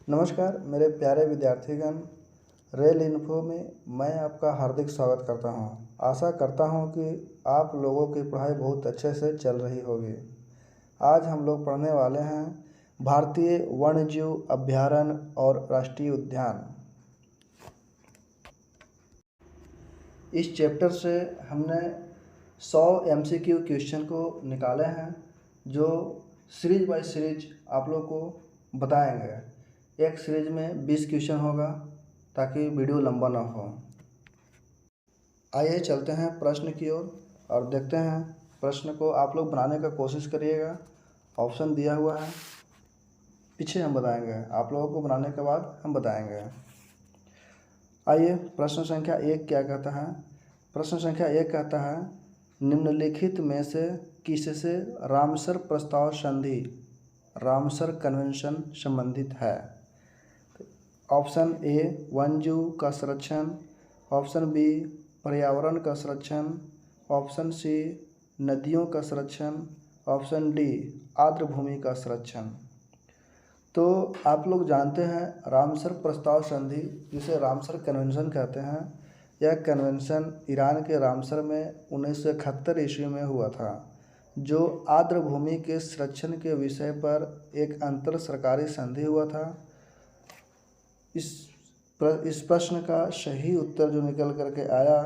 नमस्कार मेरे प्यारे विद्यार्थीगण। रेल इन्फो में मैं आपका हार्दिक स्वागत करता हूं। आशा करता हूं कि आप लोगों की पढ़ाई बहुत अच्छे से चल रही होगी। आज हम लोग पढ़ने वाले हैं भारतीय वन्यजीव अभयारण्य और राष्ट्रीय उद्यान। इस चैप्टर से हमने 100 MCQ क्वेश्चन को निकाले हैं जो सीरीज बाय सीरीज आप लोग को बताएंगे। एक सीरीज में 20 क्वेश्चन होगा ताकि वीडियो लंबा ना हो। आइए चलते हैं प्रश्न की ओर और देखते हैं। प्रश्न को आप लोग बनाने का कोशिश करिएगा। ऑप्शन दिया हुआ है, पीछे हम बताएंगे, आप लोगों को बनाने के बाद हम बताएंगे। आइए प्रश्न संख्या 1 क्या कहता है। प्रश्न संख्या 1 कहता है निम्नलिखित में से किससे रामसर प्रस्ताव संधि रामसर कन्वेंशन संबंधित है। ऑप्शन ए वन्यजीव का संरक्षण, ऑप्शन बी पर्यावरण का संरक्षण, ऑप्शन सी नदियों का संरक्षण, ऑप्शन डी आर्द्र भूमि का संरक्षण। तो आप लोग जानते हैं रामसर प्रस्ताव संधि जिसे रामसर कन्वेंशन कहते हैं। यह कन्वेंशन ईरान के रामसर में 1971 ईस्वी में हुआ था, जो आर्द्र भूमि के संरक्षण के विषय पर एक अंतर सरकारी संधि हुआ था। इस प्रश्न का सही उत्तर जो निकल करके आया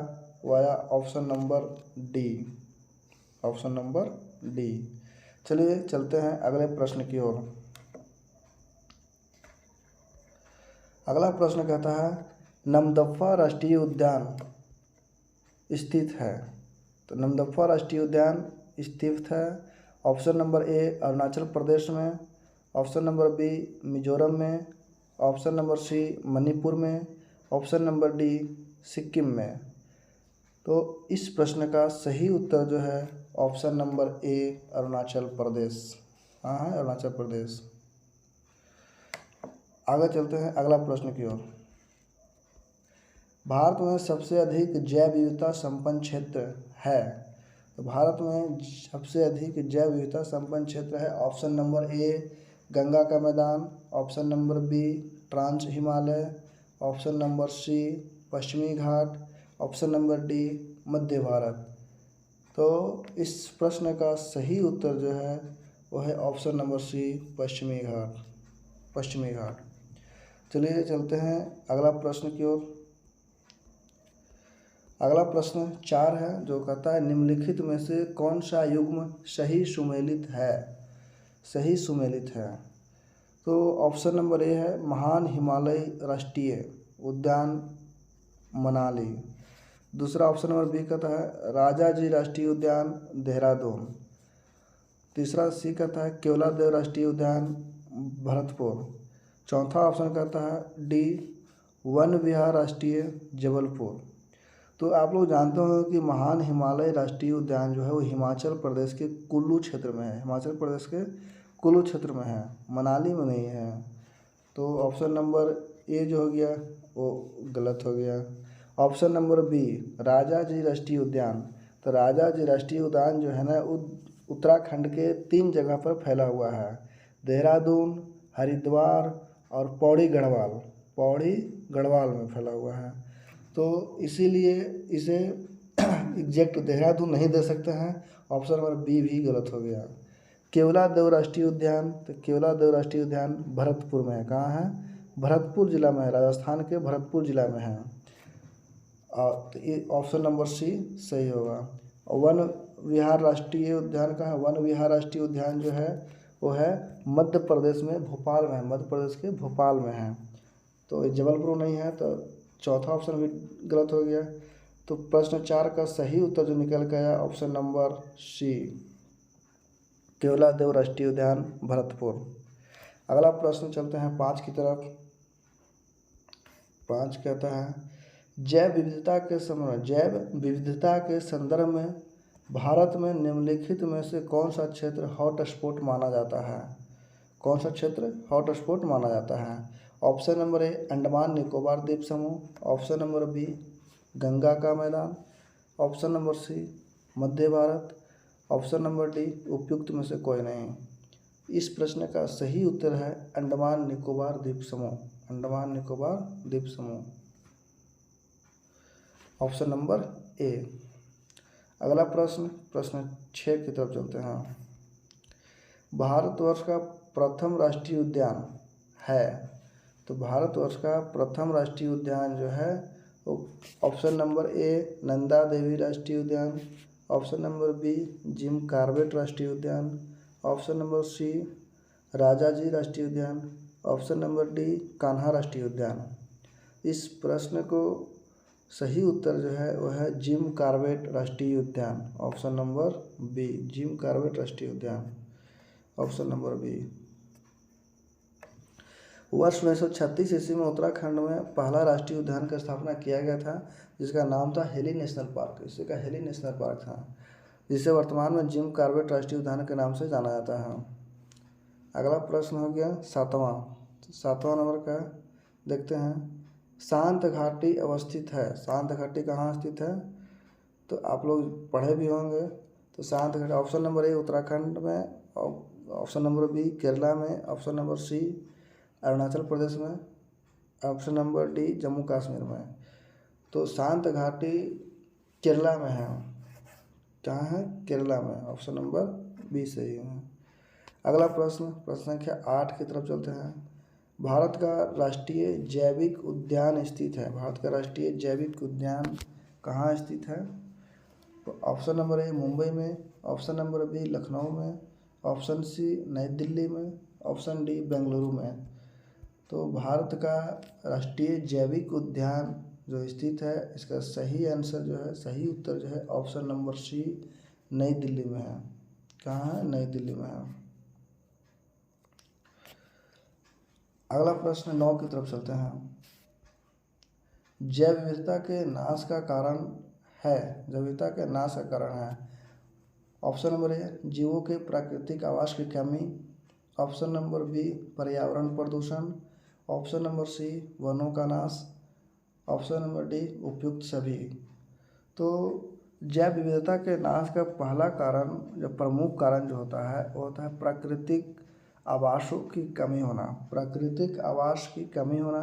वो आया option number D. Option number D. चलिए चलते हैं अगले प्रश्न की ओर। अगला प्रश्न कहता है नमदफा राष्ट्रीय उद्यान स्थित है। तो नमदफा राष्ट्रीय उद्यान स्थित है ऑप्शन नंबर ए अरुणाचल प्रदेश में, ऑप्शन नंबर बी मिजोरम में, ऑप्शन नंबर सी मणिपुर में, ऑप्शन नंबर डी सिक्किम में। तो इस प्रश्न का सही उत्तर जो है ऑप्शन नंबर ए अरुणाचल प्रदेश। हाँ है अरुणाचल प्रदेश। आगे चलते हैं अगला प्रश्न की ओर। भारत में सबसे अधिक जैव विविधता संपन्न क्षेत्र है। तो भारत में सबसे अधिक जैव विविधता संपन्न क्षेत्र है ऑप्शन नंबर ए गंगा का मैदान, option number B trans Himalaya, option number C पश्चिमी घाट, ऑप्शन नंबर डी मध्य भारत। तो इस प्रश्न का सही उत्तर जो है वो है ऑप्शन नंबर सी पश्चिमी घाट। पश्चिमी घाट। चलिए चलते हैं अगला प्रश्न की ओर। अगला प्रश्न 4 है जो कहता है निम्नलिखित में से कौन सा युग्म सही सुमेलित है। सही सुमेलित है। तो ऑप्शन नंबर ए है महान हिमालय राष्ट्रीय उद्यान मनाली। दूसरा ऑप्शन नंबर बी कहता है राजा जी राष्ट्रीय उद्यान देहरादून। तीसरा सी कहता है केवलादेव राष्ट्रीय उद्यान भरतपुर। चौथा ऑप्शन कहता है डी वन विहार राष्ट्रीय जबलपुर। तो आप लोग जानते हो कि महान हिमालय राष्ट्रीय उद्यान जो है वो हिमाचल प्रदेश के कुल्लू क्षेत्र में है। हिमाचल प्रदेश के कुल्लू क्षेत्र में है, मनाली में नहीं है। तो ऑप्शन नंबर ए जो हो गया वो गलत हो गया। ऑप्शन नंबर बी राजा जी राष्ट्रीय उद्यान। तो राजा जी राष्ट्रीय उद्यान जो है ना उत्तराखंड के 3 जगह पर फैला हुआ है, देहरादून, हरिद्वार और पौड़ी गढ़वाल में फैला हुआ है। तो इसीलिए इसे एग्जैक्ट देहरादून नहीं दे सकते हैं। ऑप्शन नंबर बी भी गलत हो गया। केवलादेव राष्ट्रीय उद्यान। तो केवलादेव राष्ट्रीय उद्यान भरतपुर में है। कहाँ है? भरतपुर जिला में है, राजस्थान के भरतपुर जिला में है। तो ये ऑप्शन नंबर सी सही होगा। और वन विहार राष्ट्रीय उद्यान का है। वन विहार राष्ट्रीय उद्यान जो है वो है मध्य प्रदेश में भोपाल में है। मध्य प्रदेश के भोपाल में है। तो जबलपुर नहीं है, तो चौथा ऑप्शन भी गलत हो गया। तो प्रश्न 4 का सही उत्तर जो निकल के आया ऑप्शन नंबर सी केवलादेव राष्ट्रीय उद्यान भरतपुर। अगला प्रश्न चलते हैं 5 की तरफ। 5 कहता है जैव विविधता के संदर्भ में भारत में निम्नलिखित में से कौन सा क्षेत्र हॉटस्पॉट माना जाता है। कौन सा क्षेत्र हॉटस्पॉट माना जाता है। ऑप्शन नंबर ए अंडमान निकोबार द्वीप समूह, ऑप्शन नंबर बी गंगा का मैदान, ऑप्शन नंबर सी मध्य भारत, ऑप्शन नंबर डी उपयुक्त में से कोई नहीं। इस प्रश्न का सही उत्तर है अंडमान निकोबार द्वीप समूह। अंडमान निकोबार द्वीप समूह, ऑप्शन नंबर ए। अगला प्रश्न, प्रश्न 6 की तरफ चलते हैं। भारतवर्ष का प्रथम राष्ट्रीय उद्यान है, तो भारतवर्ष का प्रथम राष्ट्रीय उद्यान जो है वो option number A Nanda Devi राष्ट्रीय उद्यान, option number B Jim Corbett राष्ट्रीय उद्यान, ऑप्शन नंबर सी राजाजी राष्ट्रीय उद्यान, ऑप्शन नंबर डी कान्हा राष्ट्रीय उद्यान। इस प्रश्न को सही उत्तर जो है वह है जिम कॉर्बेट राष्ट्रीय उद्यान, option number B Jim Corbett राष्ट्रीय उद्यान, ऑप्शन नंबर बी। वर्ष 1936 ईस्वी में उत्तराखंड में पहला राष्ट्रीय उद्यान की स्थापना किया गया था, जिसका नाम था हेली नेशनल पार्क। इसका हेली नेशनल पार्क था, जिसे वर्तमान में जिम कॉर्बेट राष्ट्रीय उद्यान के नाम से जाना जाता है। अगला प्रश्न हो गया सातवां नंबर का, देखते हैं। शांत घाटी अवस्थित है, शांत घाटी कहाँ स्थित है, तो आप लोग पढ़े भी होंगे। तो शांत घाटी ऑप्शन नंबर ए उत्तराखंड में, ऑप्शन नंबर बी केरला में, ऑप्शन नंबर सी अरुणाचल प्रदेश में, option number D Jammu Kashmir में। तो शांत घाटी केरला में है। कहाँ है? केरला में, ऑप्शन नंबर बी सही है। अगला प्रश्न, प्रश्न संख्या 8 की तरफ चलते हैं। भारत का राष्ट्रीय जैविक उद्यान स्थित है, भारत का राष्ट्रीय जैविक उद्यान कहाँ स्थित है? तो ऑप्शन नंबर ए मुंबई में, ऑप्शन नंबर बी लखनऊ में, ऑप्शन सी नई दिल्ली में, ऑप्शन डी बेंगलुरु में। तो भारत का राष्ट्रीय जैविक उद्यान जो स्थित है, इसका सही आंसर जो है, सही उत्तर जो है ऑप्शन नंबर सी नई दिल्ली में है। कहाँ है? नई दिल्ली में है। अगला प्रश्न 9 की तरफ चलते हैं। जैव विविधता के नाश का कारण है, जैव विविधता के नाश का कारण है। ऑप्शन नंबर ए जीवों के प्राकृतिक आवास की कमी, ऑप्शन नंबर बी पर्यावरण प्रदूषण, ऑप्शन नंबर सी वनों का नाश, ऑप्शन नंबर डी उपयुक्त सभी। तो जैव विविधता के नाश का पहला कारण, जो प्रमुख कारण जो होता है वो होता है प्राकृतिक आवासों की कमी होना, प्राकृतिक आवास की कमी होना,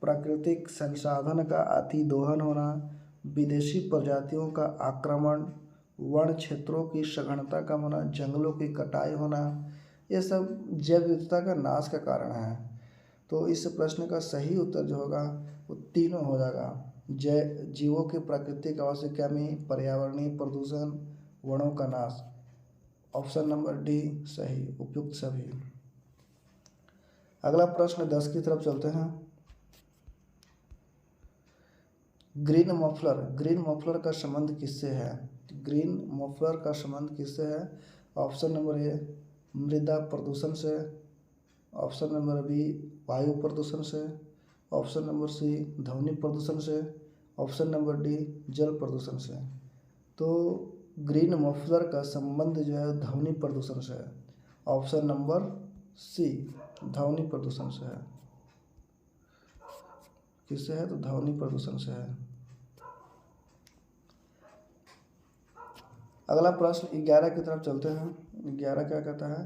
प्राकृतिक संसाधन का अतिदोहन होना, विदेशी प्रजातियों का आक्रमण, वन क्षेत्रों की सघनता कम होना, जंगलों की कटाई होना, ये सब जैव विविधता का नाश का कारण है। तो इस प्रश्न का सही उत्तर जो होगा वो तीनों हो जाएगा। जीवों के प्राकृतिक आवास की कमी, पर्यावरणीय प्रदूषण, वनों का नाश, ऑप्शन नंबर डी सही, उपयुक्त सभी। अगला प्रश्न 10 की तरफ चलते हैं। ग्रीन मफलर, ग्रीन मफलर का संबंध किससे है? ग्रीन मफलर का संबंध किससे है? ऑप्शन नंबर ए मृदा प्रदूषण से, ऑप्शन नंबर बी वायु प्रदूषण से, ऑप्शन नंबर सी ध्वनि प्रदूषण से, ऑप्शन नंबर डी जल प्रदूषण से। तो ग्रीन मफलर का संबंध जो है ध्वनि प्रदूषण से है, ऑप्शन नंबर सी ध्वनि प्रदूषण से है। किससे है? तो ध्वनि प्रदूषण से है। अगला प्रश्न 11 की तरफ चलते हैं। 11 क्या कहता है?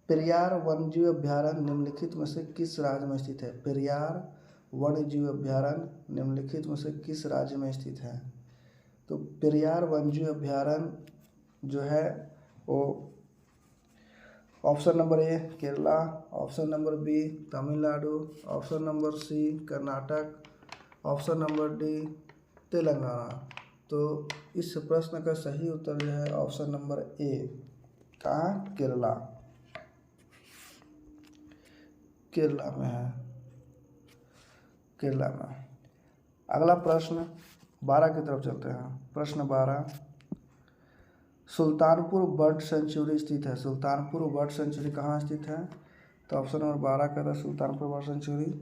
पेरियार वन्यजीव अभ्यारण्य निम्नलिखित में से किस राज्य में स्थित है? पेरियार वन्यजीव अभ्यारण्य निम्नलिखित में से किस राज्य में स्थित है? तो पेरियार वन्यजीव अभ्यारण्य जो है वो option number A Kerala, option number B Tamil Nadu, option number C Karnataka, option number D Telangana. तो इस प्रश्न का सही उत्तर जो है ऑप्शन नंबर ए, कहाँ? केरला, केरला में है, केरला में। अगला प्रश्न 12 की तरफ चलते हैं। प्रश्न 12, सुल्तानपुर बर्ड सेंचुरी स्थित है, सुल्तानपुर बर्ड सेंचुरी कहाँ स्थित है? तो ऑप्शन नंबर 12 कहता है Sultanpur bird sanctuary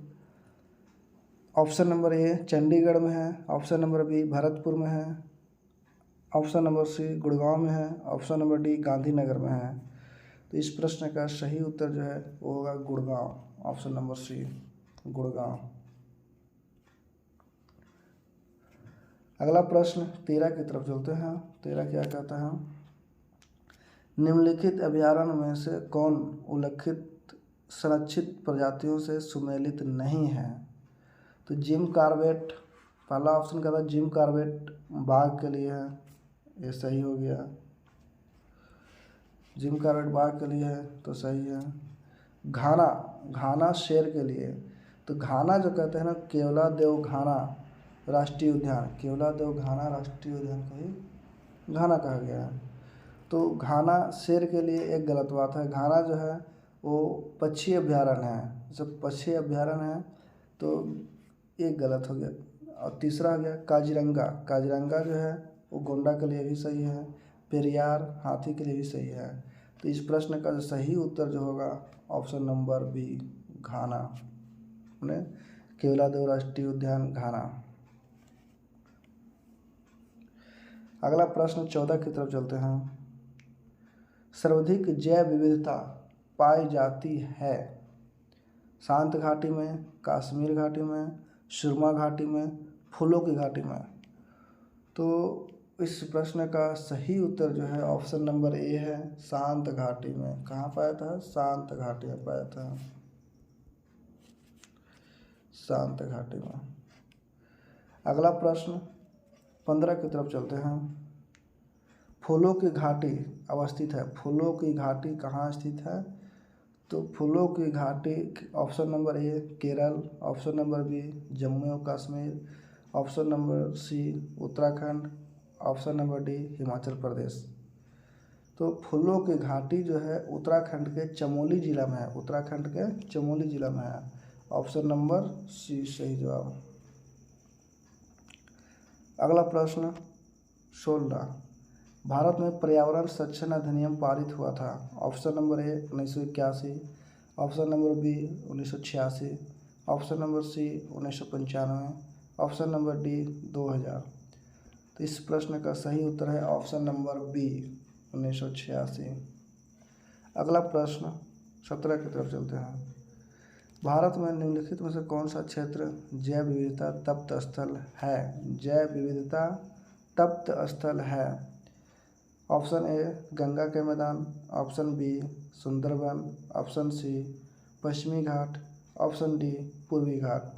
option number ए चंडीगढ़ में है, ऑप्शन नंबर बी भरतपुर में है, ऑप्शन नंबर सी गुड़गांव में है, ऑप्शन नंबर डी गांधीनगर में है। तो इस प्रश्न का सही उत्तर जो है वो होगा Gurgaon, option number C Gurgaon. अगला प्रश्न 13 की तरफ चलते हैं। 13 क्या कहता है? निम्नलिखित अभयारण्य में से कौन उल्लिखित संरक्षित प्रजातियों से सुमेलित नहीं है? तो जिम कॉर्बेट, पहला ऑप्शन का था जिम कॉर्बेट बाघ के लिए है, ये सही हो गया। जिम कॉर्बेट बाघ के लिए है तो सही है। घाना, घाना शेर के लिए, तो घाना जो कहते हैं ना, केवलादेव घाना राष्ट्रीय उद्यान, केवलादेव घाना राष्ट्रीय उद्यान को ही घाना कहा गया है। तो घाना शेर के लिए एक गलत बात है। घाना जो है वो पक्षी अभ्यारण्य है, जब पक्षी अभ्यारण्य है तो एक गलत हो गया। और तीसरा हो गया काजीरंगा, काजीरंगा जो है वो गोंडा के लिए भी सही है, पेरियार हाथी के लिए भी सही है। तो इस प्रश्न का जो सही उत्तर जो होगा ऑप्शन नंबर बी, घाना, ने केवलादेव राष्ट्रीय उद्यान घाना। अगला प्रश्न 14 की तरफ चलते हैं। सर्वाधिक जैव विविधता पाई जाती है शांत घाटी में, कश्मीर घाटी में, सुरमा घाटी में, फूलों की घाटी में। तो इस प्रश्न का सही उत्तर जो है ऑप्शन नंबर ए है, शांत घाटी में। कहाँ पाया था? शांत घाटी में पाया था, शांत घाटी में। अगला प्रश्न 15 की तरफ चलते हैं। फूलों की घाटी अवस्थित है, फूलों की घाटी कहाँ स्थित है? तो फूलों की घाटी option number A Kerala, option number B Jammu और Kashmir, option number C Uttarakhand, option number D Himachal Pradesh. तो फूलों की घाटी जो है उत्तराखंड के चमोली जिला में है, उत्तराखंड के चमोली जिला में है, ऑप्शन नंबर सी सही जवाब। अगला प्रश्न 16, भारत में पर्यावरण संरक्षण अधिनियम पारित हुआ था। Option number A 1981, option number B 1986, option number C 1995, option number D 2000। तो इस प्रश्न का सही उत्तर है ऑप्शन नंबर बी 1986। अगला प्रश्न 17 की तरफ चलते हैं। भारत में निम्नलिखित में से कौन सा क्षेत्र जैव विविधता तप्त स्थल है? जैव विविधता तप्त स्थल है। ऑप्शन ए गंगा के मैदान, option B Sundarban, option C पश्चिमी घाट, ऑप्शन डी पूर्वी घाट।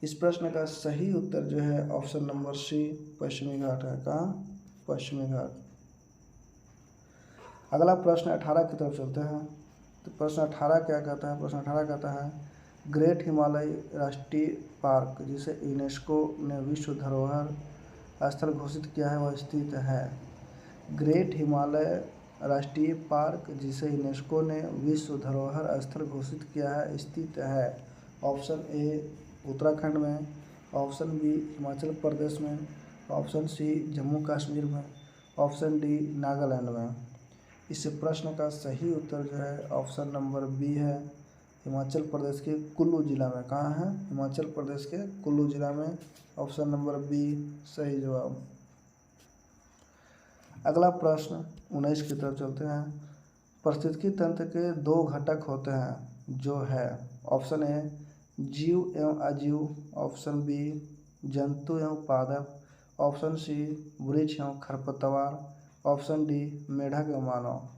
इस प्रश्न का सही उत्तर जो है ऑप्शन नंबर सी पश्चिमी घाट है। कहाँ? पश्चिमी घाट। अगला प्रश्न 18 की तरफ चलते हैं। तो प्रश्न 18 क्या कहता है? प्रश्न 18 कहता है ग्रेट हिमालय राष्ट्रीय पार्क जिसे यूनेस्को ने विश्व धरोहर स्थल घोषित किया है वह स्थित है। ग्रेट हिमालय राष्ट्रीय पार्क जिसे यूनेस्को ने विश्व धरोहर स्थल घोषित किया है स्थित है। ऑप्शन ए उत्तराखंड में, ऑप्शन बी हिमाचल प्रदेश में, ऑप्शन सी जम्मू कश्मीर में, ऑप्शन डी नागालैंड में। इस प्रश्न का सही उत्तर जो है ऑप्शन नंबर बी है, हिमाचल प्रदेश के कुल्लू जिला में। कहाँ है? हिमाचल प्रदेश के कुल्लू जिला में, ऑप्शन नंबर बी सही जवाब। अगला प्रश्न 19 की तरफ चलते हैं। पारिस्थितिकी तंत्र के दो घटक होते हैं जो है ऑप्शन ए जीव एवं अजीव, ऑप्शन बी जंतु एवं पादप, ऑप्शन सी वृक्ष एवं खरपतवार, ऑप्शन डी मेढक एवं मानव।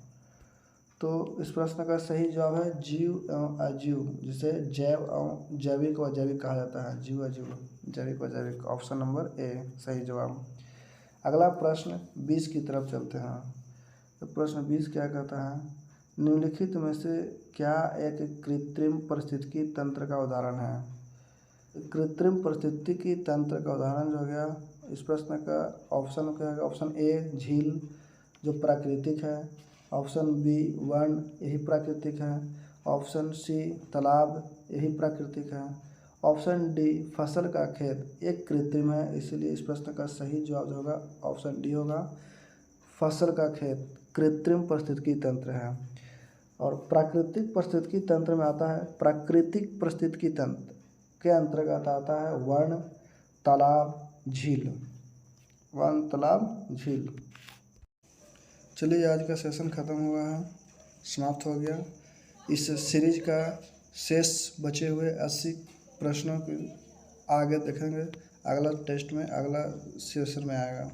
तो इस प्रश्न का सही जवाब है जीव एवं अजीव, जिसे जैव एवं जैविक व अजैविक कहा जाता है। जीव अजीव, जैविक व अजैविक, ऑप्शन नंबर ए सही जवाब। अगला प्रश्न 20 की तरफ चलते हैं। तो प्रश्न 20 क्या कहता है? निम्नलिखित में से क्या एक कृत्रिम पारिस्थितिकी तंत्र का उदाहरण है? कृत्रिम पारिस्थितिकी तंत्र का उदाहरण जो हो गया इस प्रश्न का ऑप्शन क्या है? ऑप्शन ए झील जो प्राकृतिक है, ऑप्शन बी वन यही प्राकृतिक है, ऑप्शन सी तालाब यही प्राकृतिक है, ऑप्शन डी फसल का खेत एक कृत्रिम है। इसलिए इस प्रश्न का सही जवाब जो होगा ऑप्शन डी होगा, फसल का खेत कृत्रिम पारिस्थितिकी तंत्र है। और प्राकृतिक पारिस्थितिकी तंत्र में आता है, प्राकृतिक पारिस्थितिकी तंत्र के अंतर्गत आता है वन, तालाब, झील। वन, तालाब, झील। चलिए आज का सेशन ख़त्म हुआ है, समाप्त हो गया। इस सीरीज का शेष बचे हुए 80 प्रश्नों के आगे देखेंगे अगला टेस्ट में, अगला सेशन में आएगा।